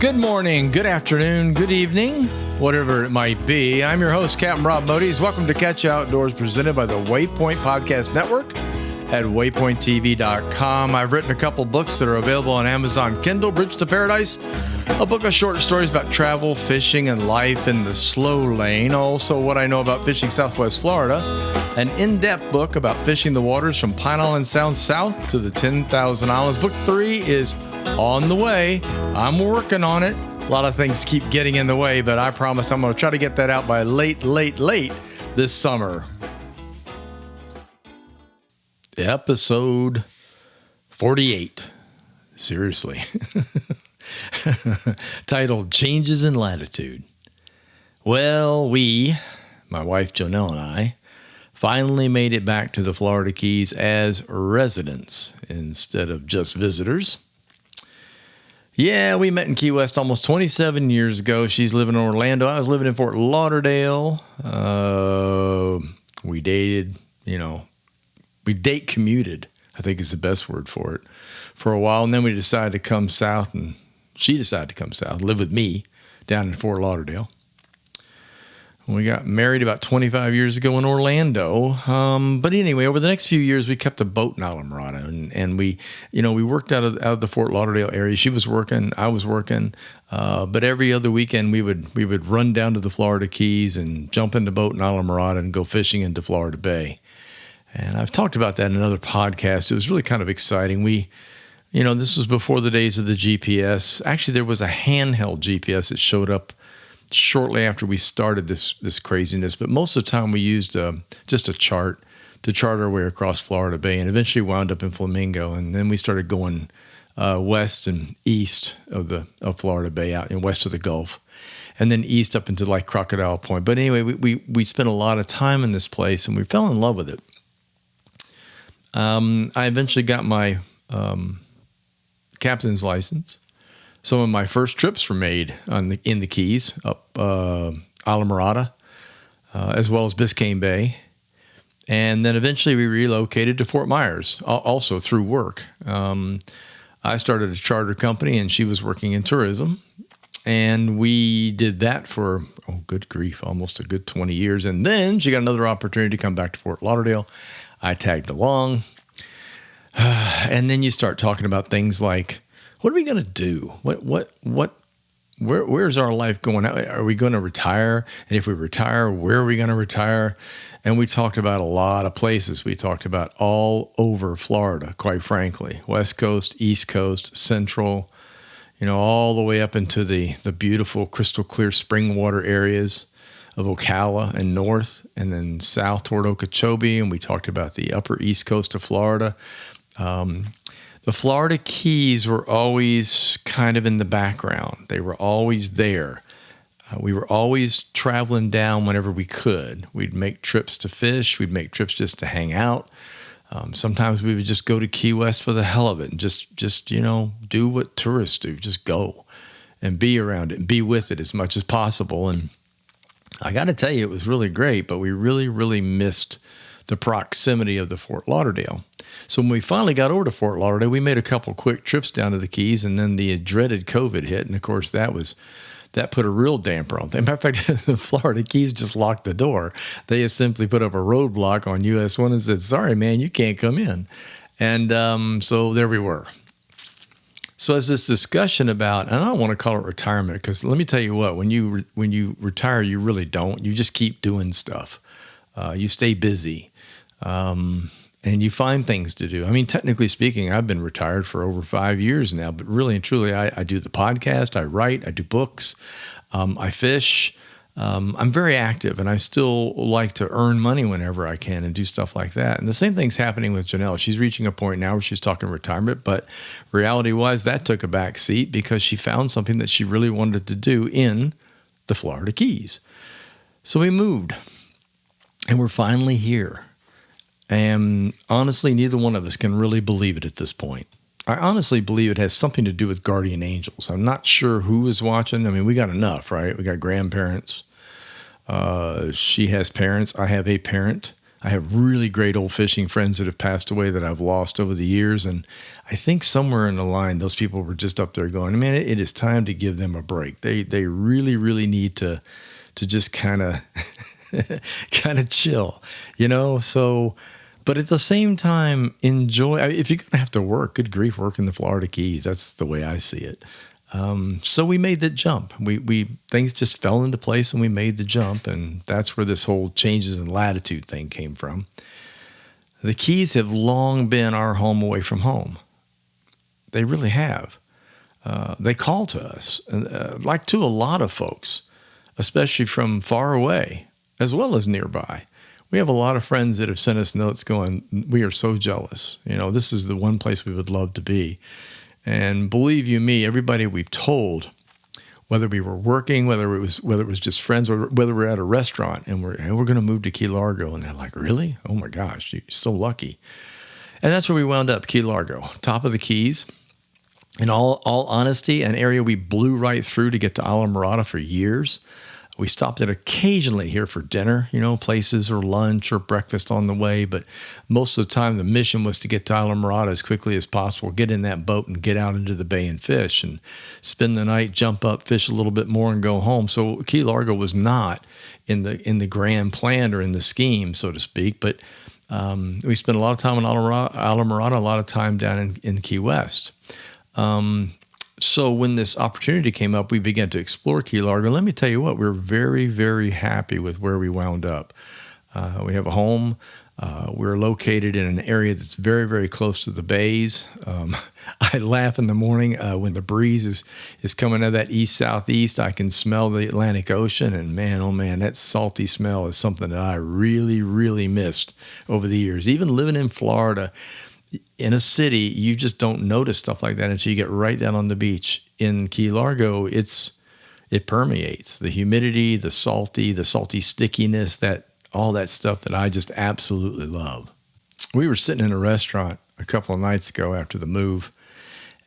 Good morning, good afternoon, good evening, whatever it might be. I'm your host, Captain Rob Modies. Welcome to Catch You Outdoors, presented by the Waypoint Podcast Network at waypointtv.com. I've written a couple books that are available on Amazon Kindle, Bridge to Paradise, a book of short stories about travel, fishing, and life in the slow lane. Also, what I know about fishing Southwest Florida, an in-depth book about fishing the waters from Pine Island Sound south to the 10,000 Islands. Book 3 is on the way. I'm working on it. A lot of things keep getting in the way, but I promise I'm going to try to get that out by late this summer. Episode 48. Seriously. Titled Changes in Latitude. Well, my wife Jonelle and I, finally made it back to the Florida Keys as residents instead of just visitors. Yeah, we met in Key West almost 27 years ago. She's living in Orlando. I was living in Fort Lauderdale. We dated, we date commuted, I think is the best word for it, for a while. And then we decided to come south, and she decided to come south, live with me down in Fort Lauderdale. We got married about 25 years ago in Orlando. But anyway, over the next few years, we kept a boat in Islamorada, and we worked out of the Fort Lauderdale area. She was working, I was working, but every other weekend we would run down to the Florida Keys and jump in the boat in Islamorada and go fishing into Florida Bay. And I've talked about that in another podcast. It was really kind of exciting. This was before the days of the GPS. Actually, there was a handheld GPS that showed up shortly after we started this craziness, but most of the time we used just a chart to chart our way across Florida Bay, and eventually wound up in Flamingo, and then we started going west and east of Florida Bay, out west of the Gulf, and then east up into like Crocodile Point. But anyway, we spent a lot of time in this place, and we fell in love with it. I eventually got my captain's license. Some of my first trips were made in the Keys, up Islamorada, as well as Biscayne Bay. And then eventually we relocated to Fort Myers, also through work. I started a charter company, and she was working in tourism. And we did that for, good grief, almost a good 20 years. And then she got another opportunity to come back to Fort Lauderdale. I tagged along. And then you start talking about things like, what are we going to do? Where's our life going? Are we going to retire? And if we retire, where are we going to retire? And we talked about a lot of places. We talked about all over Florida, quite frankly. West Coast, East Coast, Central, all the way up into the beautiful crystal clear spring water areas of Ocala and north, and then south toward Okeechobee. And we talked about the upper East Coast of Florida. The Florida Keys were always kind of in the background. They were always there. We were always traveling down whenever we could. We'd make trips to fish. We'd make trips just to hang out. Sometimes we would just go to Key West for the hell of it and just do what tourists do. Just go and be around it and be with it as much as possible. And I got to tell you, it was really great, but we really, really missed the proximity of the Fort Lauderdale. So when we finally got over to Fort Lauderdale, we made a couple quick trips down to the Keys, and then the dreaded COVID hit. And of course, that put a real damper on things. Matter of fact, the Florida Keys just locked the door. They had simply put up a roadblock on US 1 and said, "Sorry, man, you can't come in." And so there we were. So as this discussion about, and I don't want to call it retirement, because let me tell you what, when you retire, you really don't. You just keep doing stuff. You stay busy. And you find things to do. I mean, technically speaking, I've been retired for over 5 years now, but really and truly, I do the podcast, I write, I do books, I fish. I'm very active, and I still like to earn money whenever I can and do stuff like that. And the same thing's happening with Jonelle. She's reaching a point now where she's talking retirement, but reality-wise, that took a back seat because she found something that she really wanted to do in the Florida Keys. So we moved, and we're finally here. And honestly, neither one of us can really believe it at this point. I honestly believe it has something to do with guardian angels. I'm not sure who is watching. I mean, we got enough, right? We got grandparents. She has parents. I have a parent. I have really great old fishing friends that have passed away that I've lost over the years. And I think somewhere in the line, those people were just up there going, man, it is time to give them a break. They really, really need to just kind of kind of chill, So, but at the same time, enjoy. If you're going to have to work, good grief, work in the Florida Keys. That's the way I see it. So we made that jump. We things just fell into place and we made the jump. And that's where this whole changes in latitude thing came from. The Keys have long been our home away from home. They really have. They call to us, like to a lot of folks, especially from far away as well as nearby. We have a lot of friends that have sent us notes going, we are so jealous. This is the one place we would love to be. And believe you me, everybody we've told, whether we were working, whether it was just friends, or whether we're at a restaurant and we're going to move to Key Largo, and they're like, really? Oh my gosh, you're so lucky. And that's where we wound up, Key Largo, top of the Keys. In all honesty, an area we blew right through to get to Islamorada for years. We stopped at occasionally here for dinner, places or lunch or breakfast on the way. But most of the time, the mission was to get to Islamorada as quickly as possible, get in that boat and get out into the bay and fish and spend the night, jump up, fish a little bit more and go home. So Key Largo was not in the grand plan or in the scheme, so to speak. But we spent a lot of time in Islamorada, a lot of time down in Key West. So when this opportunity came up, we began to explore Key Largo. Let me tell you what, we're very, very happy with where we wound up. We have a home. We're located in an area that's very, very close to the bays. I laugh in the morning when the breeze is coming out of that east-southeast. I can smell the Atlantic Ocean, and man, oh man, that salty smell is something that I really, really missed over the years. Even living in Florida, in a city, you just don't notice stuff like that until you get right down on the beach. In Key Largo, it permeates the humidity, the salty stickiness, all that stuff that I just absolutely love. We were sitting in a restaurant a couple of nights ago after the move,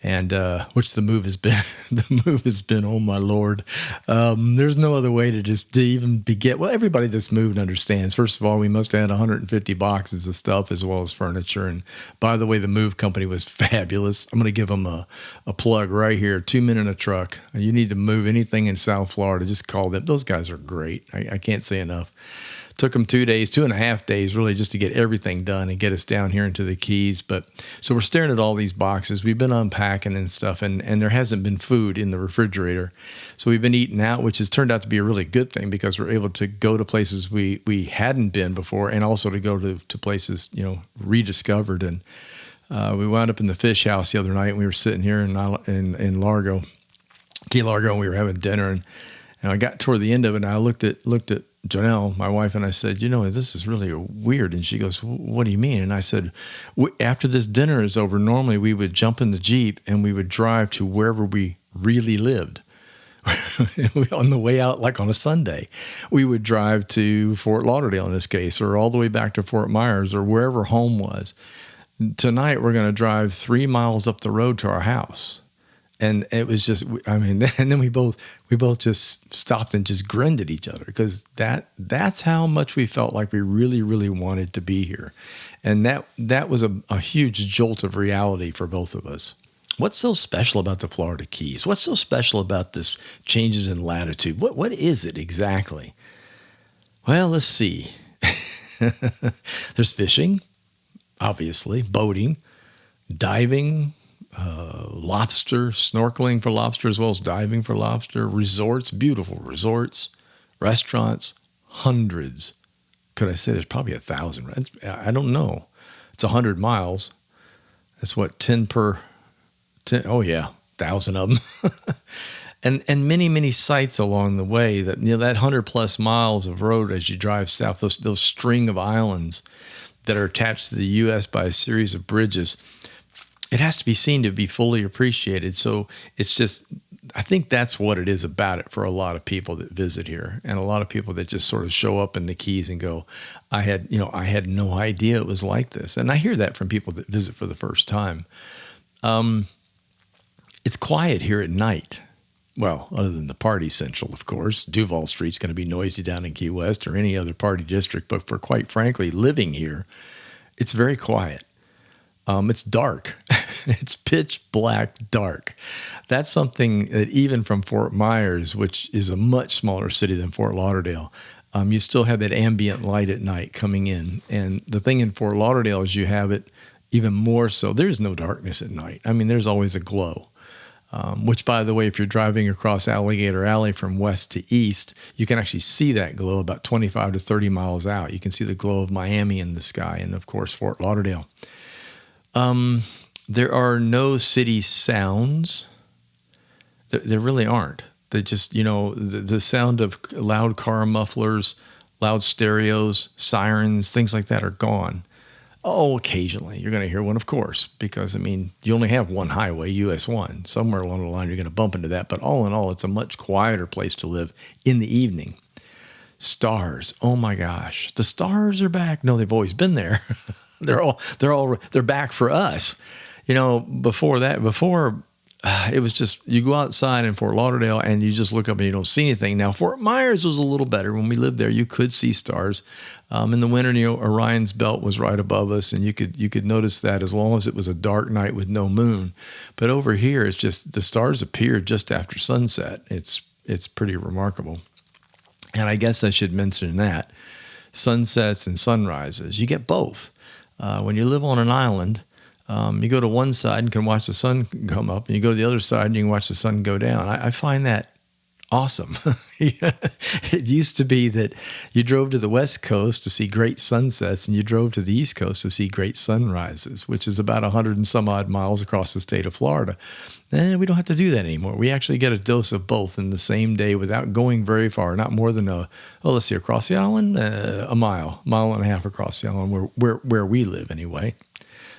and which the move has been. The move has been, oh my Lord. There's no other way to even begin. Well, everybody that's moved understands. First of all, we must have had 150 boxes of stuff as well as furniture. And by the way, the move company was fabulous. I'm going to give them a plug right here. 2 Men in a Truck. You need to move anything in South Florida, just call them. Those guys are great. I can't say enough. Took them 2.5 days, really, just to get everything done and get us down here into the Keys. But so we're staring at all these boxes. We've been unpacking and stuff, and there hasn't been food in the refrigerator. So we've been eating out, which has turned out to be a really good thing because we're able to go to places we hadn't been before, and also to go to places, rediscovered. And we wound up in the fish house the other night, and we were sitting here in Largo, Key Largo, and we were having dinner. And I got toward the end of it, and I looked at Janelle, my wife, and I said, this is really weird. And she goes, what do you mean? And I said, after this dinner is over, normally we would jump in the Jeep and we would drive to wherever we really lived. On the way out, like on a Sunday, we would drive to Fort Lauderdale in this case, or all the way back to Fort Myers, or wherever home was. Tonight, we're going to drive 3 miles up the road to our house. And it was just, and then we both just stopped and just grinned at each other, because that's how much we felt like we really, really wanted to be here. And that was a huge jolt of reality for both of us. What's so special about the Florida Keys? What's so special about this changes in latitude? What is it exactly? Well, let's see. There's fishing, obviously, boating, diving, lobster, snorkeling for lobster as well as diving for lobster, resorts, beautiful resorts, restaurants, hundreds. Could I say there's probably 1,000? I don't know. It's 100 miles. That's what, 10 per 10. Oh yeah, 1,000 of them. and many, many sites along the way that, that 100 plus miles of road as you drive south, those string of islands that are attached to the U.S. by a series of bridges. It has to be seen to be fully appreciated. So it's just, I think that's what it is about it for a lot of people that visit here, and a lot of people that just sort of show up in the Keys and go, I had no idea it was like this. And I hear that from people that visit for the first time. It's quiet here at night. well, other than the party central, of course. Duval Street's going to be noisy down in Key West or any other party district. But for quite frankly, living here, it's very quiet. It's dark. It's pitch black dark. That's something that even from Fort Myers, which is a much smaller city than Fort Lauderdale, you still have that ambient light at night coming in. And the thing in Fort Lauderdale is you have it even more so. There's no darkness at night. I mean, there's always a glow. Which, by the way, if you're driving across Alligator Alley from west to east, you can actually see that glow about 25 to 30 miles out. You can see the glow of Miami in the sky and, of course, Fort Lauderdale. There are no city sounds. There really aren't. They just, the sound of loud car mufflers, loud stereos, sirens, things like that are gone. Oh, occasionally you're going to hear one, of course, because, you only have one highway, US 1. Somewhere along the line, you're going to bump into that. But all in all, it's a much quieter place to live in the evening. Stars. Oh, my gosh. The stars are back. No, they've always been there. They're back for us. Before it was just, you go outside in Fort Lauderdale and you just look up and you don't see anything. Now, Fort Myers was a little better. When we lived there, you could see stars. In the winter, Orion's belt was right above us, and you could notice that as long as it was a dark night with no moon. But over here, it's just the stars appear just after sunset. It's pretty remarkable. And I guess I should mention that sunsets and sunrises, you get both. When you live on an island, you go to one side and can watch the sun come up, and you go to the other side and you can watch the sun go down. I find that awesome. It used to be that you drove to the West Coast to see great sunsets, and you drove to the East Coast to see great sunrises, which is about 100 and some odd miles across the state of Florida. We don't have to do that anymore. We actually get a dose of both in the same day without going very far, not more than across the island, a mile and a half across the island where we live anyway.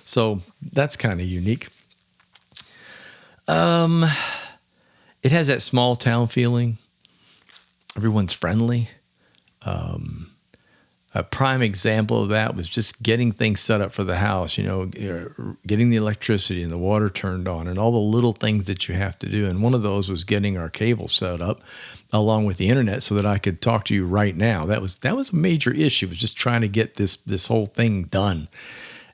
So that's kind of unique. It has that small town feeling. Everyone's friendly. A prime example of that was just getting things set up for the house, getting the electricity and the water turned on and all the little things that you have to do. And one of those was getting our cable set up along with the internet so that I could talk to you right now. That was a major issue, was just trying to get this whole thing done.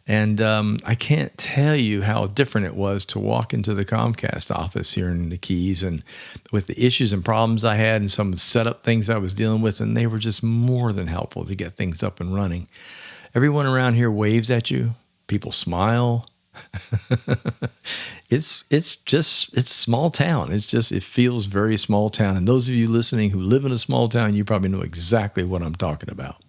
And I can't tell you how different it was to walk into the Comcast office here in the Keys, and with the issues and problems I had and some setup things I was dealing with, and they were just more than helpful to get things up and running. Everyone around here waves at you. People smile. It's small town. It feels very small town. And those of you listening who live in a small town, you probably know exactly what I'm talking about.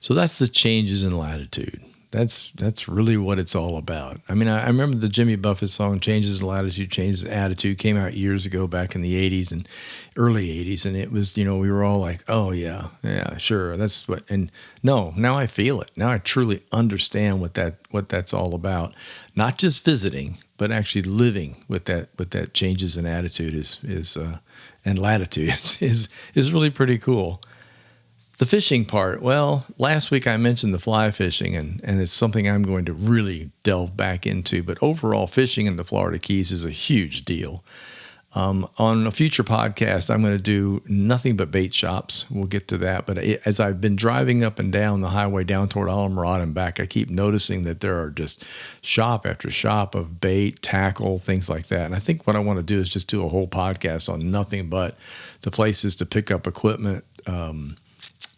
So that's the changes in latitude. That's really what it's all about. I remember the Jimmy Buffett song, Changes in Latitude, Changes in Attitude, came out years ago back in the 80s and early 80s. And it was, we were all like, oh, yeah, sure. That's what. And no, now I feel it. Now I truly understand what that's all about. Not just visiting, but actually living with that changes in attitude and latitude is really pretty cool. The fishing part, well, last week I mentioned the fly fishing, and it's something I'm going to really delve back into. But overall, fishing in the Florida Keys is a huge deal. On a future podcast, I'm going to do nothing but bait shops. We'll get to that. But as I've been driving up and down the highway down toward Alamorada and back, I keep noticing that there are just shop after shop of bait, tackle, things like that. And I think what I want to do is just do a whole podcast on nothing but the places to pick up equipment,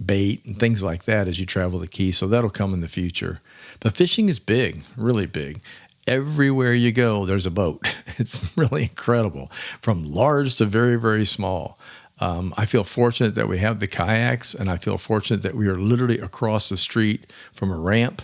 bait and things like that as you travel the Keys. So that'll come in the future. But fishing is big, really big. Everywhere you go, there's a boat. It's really incredible, from large to very, very small. I feel fortunate that we have the kayaks, and I feel fortunate that we are literally across the street from a ramp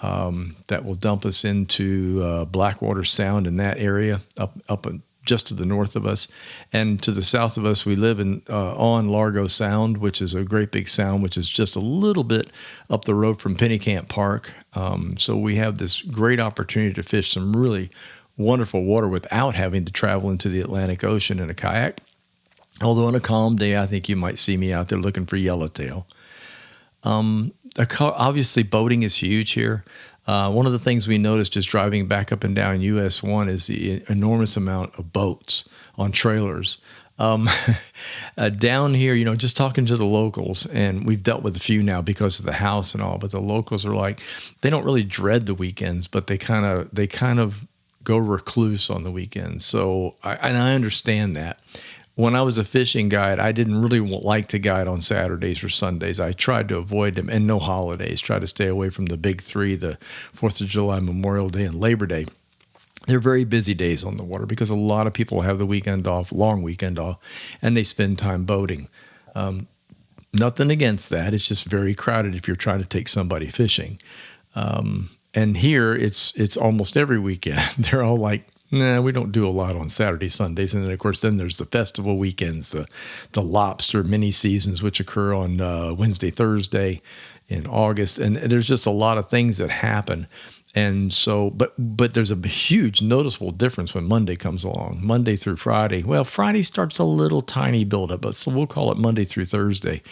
that will dump us into Blackwater Sound in that area up just to the north of us. And to the south of us, we live on Largo Sound, which is a great big sound, which is just a little bit up the road from Pennycamp Park. So we have this great opportunity to fish some really wonderful water without having to travel into the Atlantic Ocean in a kayak. Although on a calm day, I think you might see me out there looking for yellowtail. Obviously, boating is huge here. One of the things we noticed just driving back up and down US 1 is the enormous amount of boats on trailers. Um, down here, just talking to the locals, and we've dealt with a few now because of the house and all, but the locals are like, they don't really dread the weekends, but they kind of go recluse on the weekends. So I understand that. When I was a fishing guide, I didn't really like to guide on Saturdays or Sundays. I tried to avoid them, and no holidays. Try to stay away from the big three, the 4th of July, Memorial Day, and Labor Day. They're very busy days on the water because a lot of people have the weekend off, long weekend off, and they spend time boating. Nothing against that. It's just very crowded if you're trying to take somebody fishing. And here it's almost every weekend. They're all like, nah, we don't do a lot on Saturday, Sundays. And then, of course, then there's the festival weekends, the lobster mini seasons, which occur on Wednesday, Thursday in August. And there's just a lot of things that happen. And so, but there's a huge noticeable difference when Monday comes along, Monday through Friday. Well, Friday starts a little tiny buildup, but so we'll call it Monday through Thursday.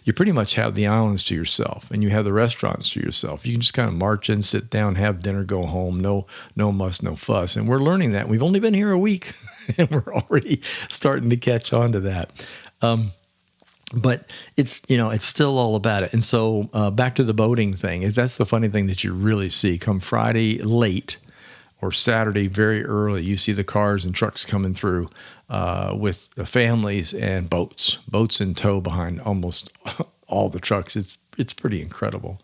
You pretty much have the islands to yourself, and you have the restaurants to yourself. You can just kind of march in, sit down, have dinner, go home. No muss, no fuss. And we're learning that. We've only been here a week, and we're already starting to catch on to that. But it's still all about it. And so back to the boating thing, that's the funny thing that you really see. Come Friday late or Saturday very early, you see the cars and trucks coming through with the families and boats in tow behind almost all the trucks. It's pretty incredible.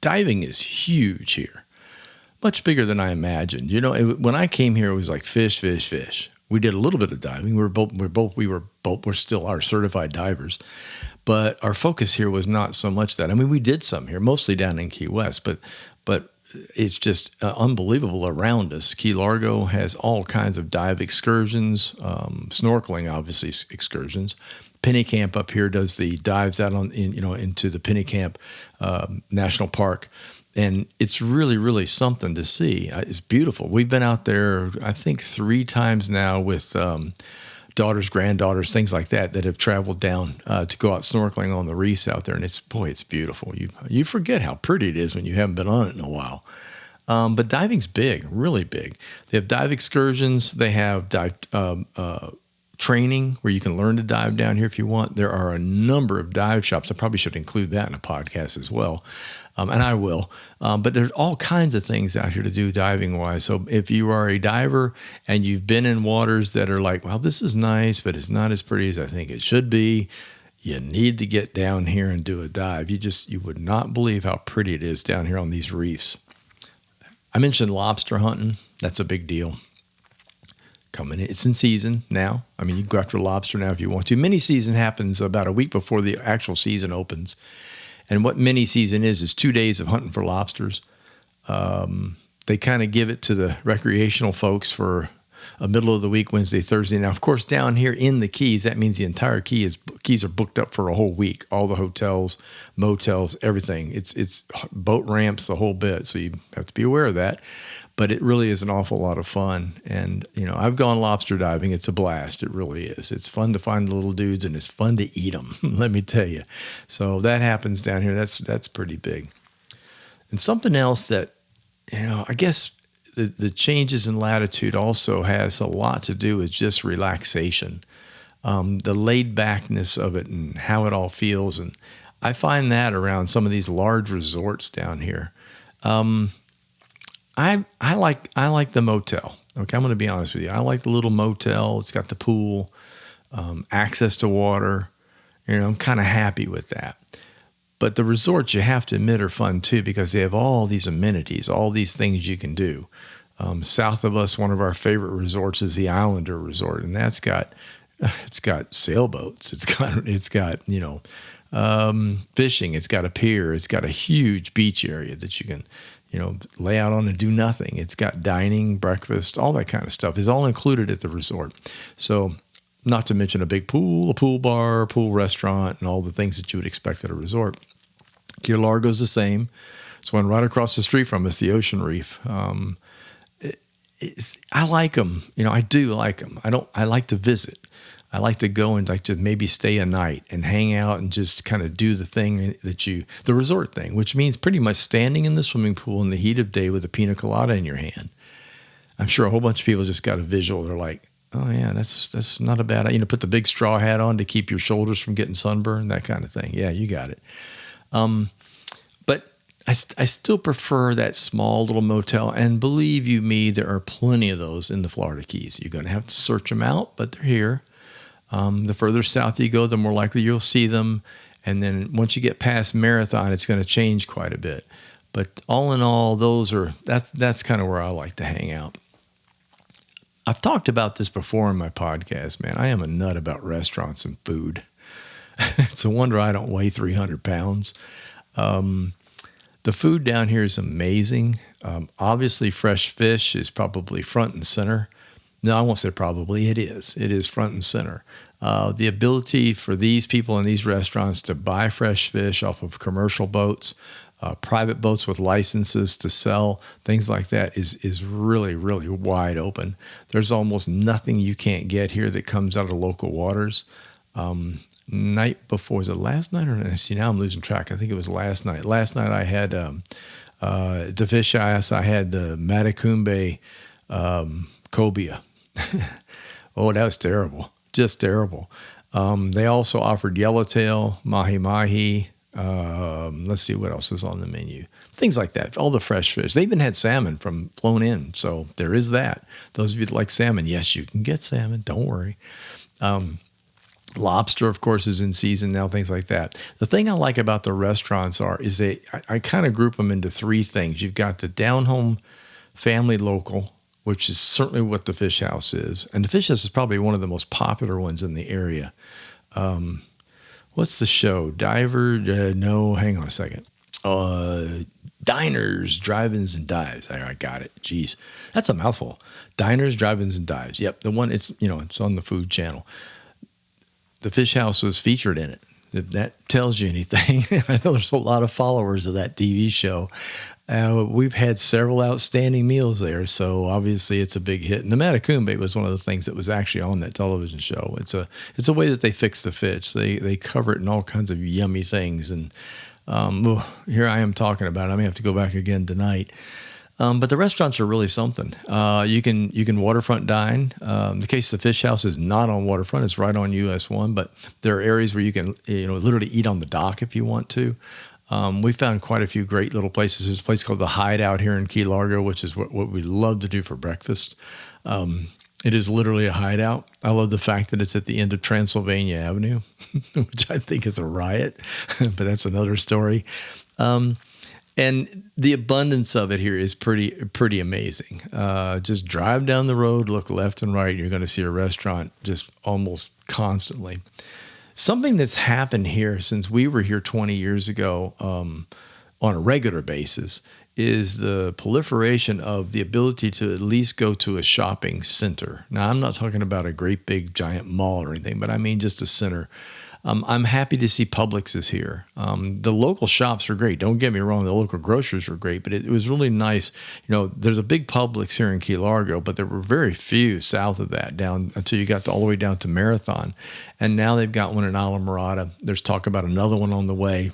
Diving is huge here, much bigger than I imagined. When I came here, it was like fish, fish, fish. We did a little bit of diving. We're still our certified divers, but our focus here was not so much that. I mean, we did some here, mostly down in Key West, but it's just unbelievable around us. Key Largo has all kinds of dive excursions, snorkeling, obviously excursions. Penny Camp up here does the dives out into the Penny Camp National Park. And it's really, really something to see. It's beautiful. We've been out there, I think, 3 times now with daughters, granddaughters, things like that have traveled down to go out snorkeling on the reefs out there. And it's beautiful. You forget how pretty it is when you haven't been on it in a while. But diving's big, really big. They have dive excursions. They have dive training where you can learn to dive down here if you want. There are a number of dive shops. I probably should include that in a podcast as well. And I will. But there's all kinds of things out here to do diving-wise. So if you are a diver and you've been in waters that are like, well, this is nice, but it's not as pretty as I think it should be, you need to get down here and do a dive. You would not believe how pretty it is down here on these reefs. I mentioned lobster hunting. That's a big deal. Coming in. It's in season now. I mean, you can go after lobster now if you want to. Mini season happens about a week before the actual season opens. And what mini season is 2 days of hunting for lobsters. They kind of give it to the recreational folks for a middle of the week, Wednesday, Thursday. Now, of course, down here in the Keys, that means the entire keys are booked up for a whole week. All the hotels, motels, everything. It's boat ramps, the whole bit. So you have to be aware of that. But it really is an awful lot of fun. And, I've gone lobster diving. It's a blast. It really is. It's fun to find the little dudes, and it's fun to eat them, let me tell you. So that happens down here. That's pretty big. And something else that, I guess the changes in latitude also has a lot to do with just relaxation, the laid backness of it and how it all feels. And I find that around some of these large resorts down here. I like the motel. Okay, I'm going to be honest with you. I like the little motel. It's got the pool, access to water. I'm kind of happy with that. But the resorts, you have to admit, are fun too because they have all these amenities, all these things you can do. South of us, one of our favorite resorts is the Islander Resort, and it's got sailboats. It's got fishing. It's got a pier. It's got a huge beach area that you can lay out on and do nothing. It's got dining, breakfast, all that kind of stuff is all included at the resort. So not to mention a big pool, a pool bar, a pool restaurant, and all the things that you would expect at a resort. Key Largo's the same. It's one right across the street from us, the Ocean Reef. I like them. I do like them. I like to visit. I like to go and like to maybe stay a night and hang out and just kind of do the thing the resort thing, which means pretty much standing in the swimming pool in the heat of day with a pina colada in your hand. I'm sure a whole bunch of people just got a visual. They're like, Oh yeah, that's not a bad. Put the big straw hat on to keep your shoulders from getting sunburned, that kind of thing. Yeah, you got it. But I still prefer that small little motel. And believe you me, there are plenty of those in the Florida Keys. You're going to have to search them out, but they're here. The further south you go, the more likely you'll see them. And then once you get past Marathon, it's going to change quite a bit. But all in all, that's kind of where I like to hang out. I've talked about this before in my podcast, man. I am a nut about restaurants and food. It's a wonder I don't weigh 300 pounds. The food down here is amazing. Obviously, fresh fish is probably front and center. No, I won't say probably. It is. It is front and center. The ability for these people in these restaurants to buy fresh fish off of commercial boats, private boats with licenses to sell, things like that is really, really wide open. There's almost nothing you can't get here that comes out of local waters. Night before, was it last night or see, now I'm losing track. I think it was last night. Last night I had the fish house. I had the Matacumbe cobia. Oh, that was terrible. Just terrible. They also offered yellowtail, mahi-mahi. Let's see what else is on the menu. Things like that. All the fresh fish. They even had salmon from flown in. So there is that. Those of you that like salmon, yes, you can get salmon. Don't worry. Lobster, of course, is in season now, things like that. The thing I like about the restaurants is I kind of group them into three things. You've got the down-home family local, which is certainly what the Fish House is. And the Fish House is probably one of the most popular ones in the area. What's the show? No, hang on a second. Diners, Drive-Ins, and Dives. I got it. Jeez. That's a mouthful. Diners, Drive-Ins, and Dives. Yep, the one, it's on the Food Channel. The Fish House was featured in it. If that tells you anything, I know there's a lot of followers of that TV show. We've had several outstanding meals there, so obviously it's a big hit. And the Matacumbe was one of the things that was actually on that television show. It's a way that they fix the fish. They cover it in all kinds of yummy things. And here I am talking about it. I may have to go back again tonight. But the restaurants are really something. You can waterfront dine. The case of the Fish House is not on waterfront; it's right on US 1. But there are areas where you can literally eat on the dock if you want to. We found quite a few great little places. There's a place called the Hideout here in Key Largo, which is what we love to do for breakfast. It is literally a hideout. I love the fact that it's at the end of Transylvania Avenue, which I think is a riot, but that's another story. And the abundance of it here is pretty amazing. Just drive down the road, look left and right, and you're going to see a restaurant just almost constantly. Something that's happened here since we were here 20 years ago on a regular basis is the proliferation of the ability to at least go to a shopping center. Now, I'm not talking about a great big giant mall or anything, but I mean just a center. I'm happy to see Publix is here. The local shops are great. Don't get me wrong. The local grocers were great, but it was really nice. There's a big Publix here in Key Largo, but there were very few south of that down until you got all the way down to Marathon. And now they've got one in Alamorada. There's talk about another one on the way.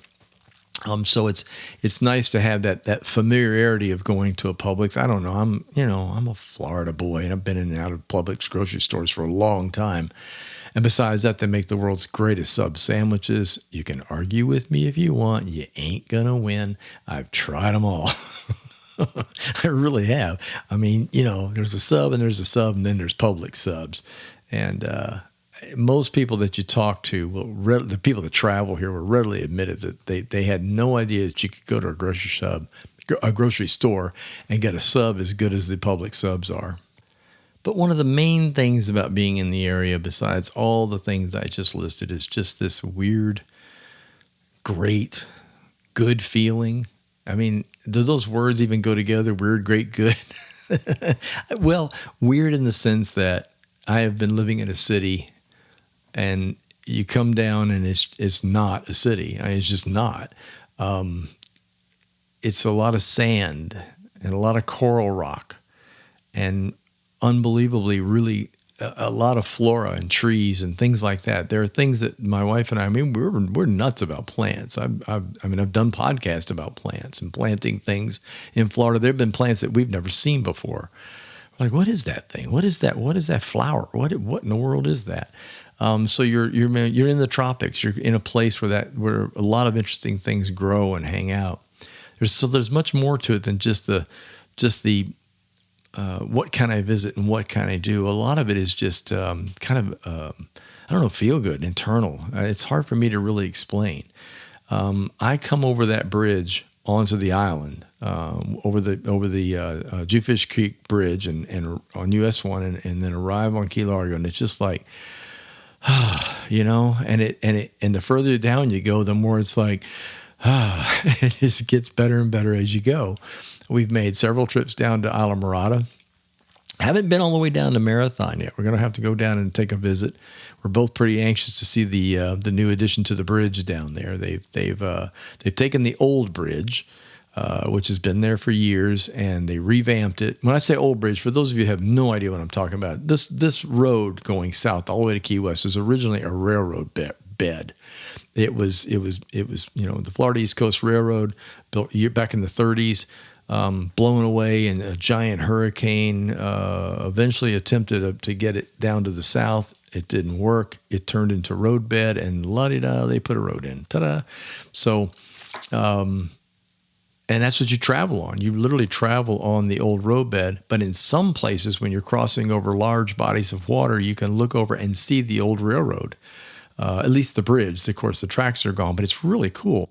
So it's nice to have that familiarity of going to a Publix. I don't know. I'm a Florida boy, and I've been in and out of Publix grocery stores for a long time. And besides that, they make the world's greatest sub sandwiches. You can argue with me if you want. You ain't going to win. I've tried them all. I really have. I mean, there's a sub and there's a sub and then there's Publix subs. And most people that you talk to, the people that travel here will readily admit it, that they had no idea that you could go to a grocery store and get a sub as good as the Publix subs are. But one of the main things about being in the area, besides all the things I just listed, is just this weird, great, good feeling. I mean, do those words even go together? Weird, great, good? Well, weird in the sense that I have been living in a city and you come down and it's not a city. It's just not. It's a lot of sand and a lot of coral rock and unbelievably really a lot of flora and trees and things like that. There are things that my wife and I mean, we're nuts about plants. I've done podcasts about plants and planting things in Florida. There have been plants that we've never seen before. Like, what is that thing? What is that? What is that flower? What in the world is that? So you're in the tropics. You're in a place where a lot of interesting things grow and hang out. There's much more to it than just the what can I visit and what can I do. A lot of it is just I don't know, feel good, internal. It's hard for me to really explain. I come over that bridge onto the island, over the Jewfish Creek Bridge and on US 1 and then arrive on Key Largo, and it's just like, and the further down you go, the more it's like, it just gets better and better as you go. We've made several trips down to Isla Morada. Haven't been all the way down to Marathon yet. We're going to have to go down and take a visit. We're both pretty anxious to see the new addition to the bridge down there. They've taken the old bridge, which has been there for years, and they revamped it. When I say old bridge, for those of you who have no idea what I'm talking about, this road going south all the way to Key West was originally a railroad bed. It was the Florida East Coast Railroad, built back in the 30s. Blown away in a giant hurricane, eventually attempted to get it down to the south. It didn't work. It turned into roadbed, and la-di-da, they put a road in. Ta-da! So, and that's what you travel on. You literally travel on the old roadbed, but in some places, when you're crossing over large bodies of water, you can look over and see the old railroad, at least the bridge. Of course, the tracks are gone, but it's really cool.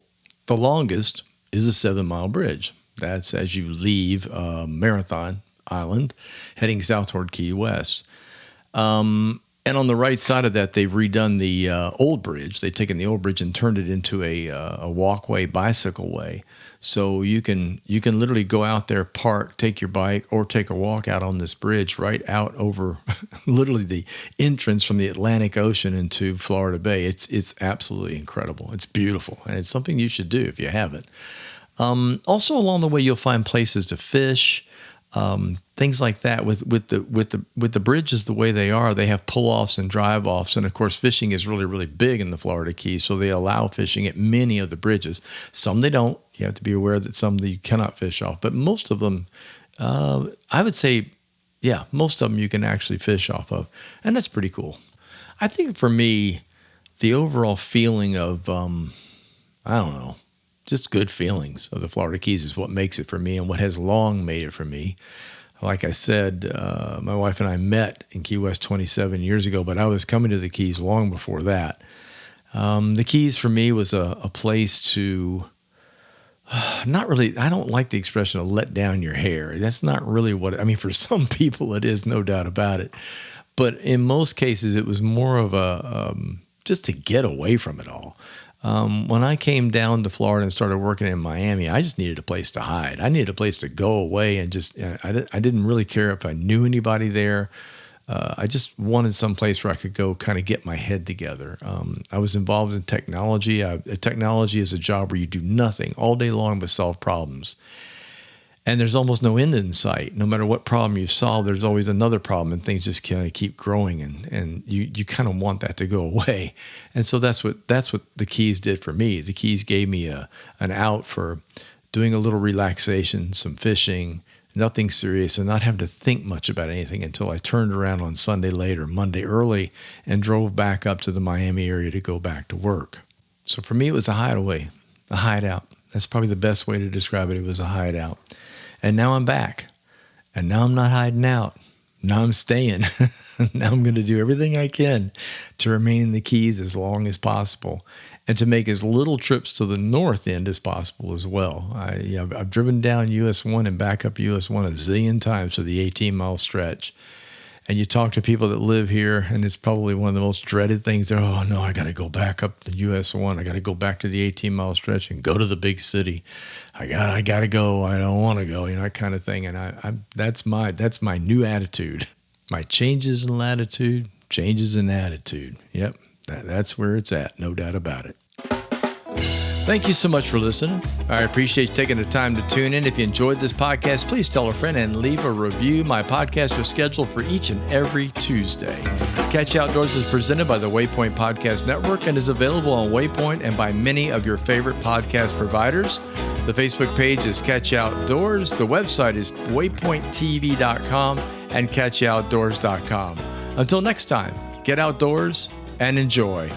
The longest is a 7-mile bridge. That's as you leave Marathon Island, heading south toward Key West. And on the right side of that, they've redone the old bridge. They've taken the old bridge and turned it into a walkway, bicycle way. So you can literally go out there, park, take your bike, or take a walk out on this bridge right out over literally the entrance from the Atlantic Ocean into Florida Bay. It's absolutely incredible. It's beautiful, and it's something you should do if you haven't. Also along the way, you'll find places to fish, things like that. With the bridges the way they are, they have pull-offs and drive-offs, and of course, fishing is really, really big in the Florida Keys, so they allow fishing at many of the bridges. Some they don't. You have to be aware that some that you cannot fish off, but most of them, I would say, most of them you can actually fish off of, and that's pretty cool. I think for me, the overall feeling of, just good feelings of the Florida Keys is what makes it for me and what has long made it for me. Like I said, my wife and I met in Key West 27 years ago, but I was coming to the Keys long before that. The Keys for me was a place to not really, I don't like the expression of let down your hair. That's not really for some people it is, no doubt about it. But in most cases, it was more of just to get away from it all. When I came down to Florida and started working in Miami, I just needed a place to hide. I needed a place to go away and I didn't really care if I knew anybody there. I just wanted some place where I could go kind of get my head together. I was involved in technology. Technology is a job where you do nothing all day long but solve problems. And there's almost no end in sight. No matter what problem you solve, there's always another problem, and things just kind of keep growing, and you kind of want that to go away. And so that's what the Keys did for me. The Keys gave me an out for doing a little relaxation, some fishing, nothing serious, and not having to think much about anything until I turned around on Sunday late or Monday early and drove back up to the Miami area to go back to work. So for me, it was a hideaway, a hideout. That's probably the best way to describe it. It was a hideout. And now I'm back. And now I'm not hiding out. Now I'm staying. Now I'm going to do everything I can to remain in the Keys as long as possible and to make as little trips to the north end as possible as well. I've driven down US 1 and back up US 1 a zillion times for the 18-mile stretch. And you talk to people that live here, and it's probably one of the most dreaded things. They're, oh, no, I got to go back up the US 1. I got to go back to the 18-mile stretch and go to the big city. I got to go. I don't want to go, that kind of thing. And that's my new attitude. My changes in latitude, changes in attitude. Yep, that's where it's at, no doubt about it. Thank you so much for listening. I appreciate you taking the time to tune in. If you enjoyed this podcast, please tell a friend and leave a review. My podcast is scheduled for each and every Tuesday. Catch Outdoors is presented by the Waypoint Podcast Network and is available on Waypoint and by many of your favorite podcast providers. The Facebook page is Catch Outdoors. The website is waypointtv.com. and catchyouutdoors.com. Until next time, get outdoors and enjoy.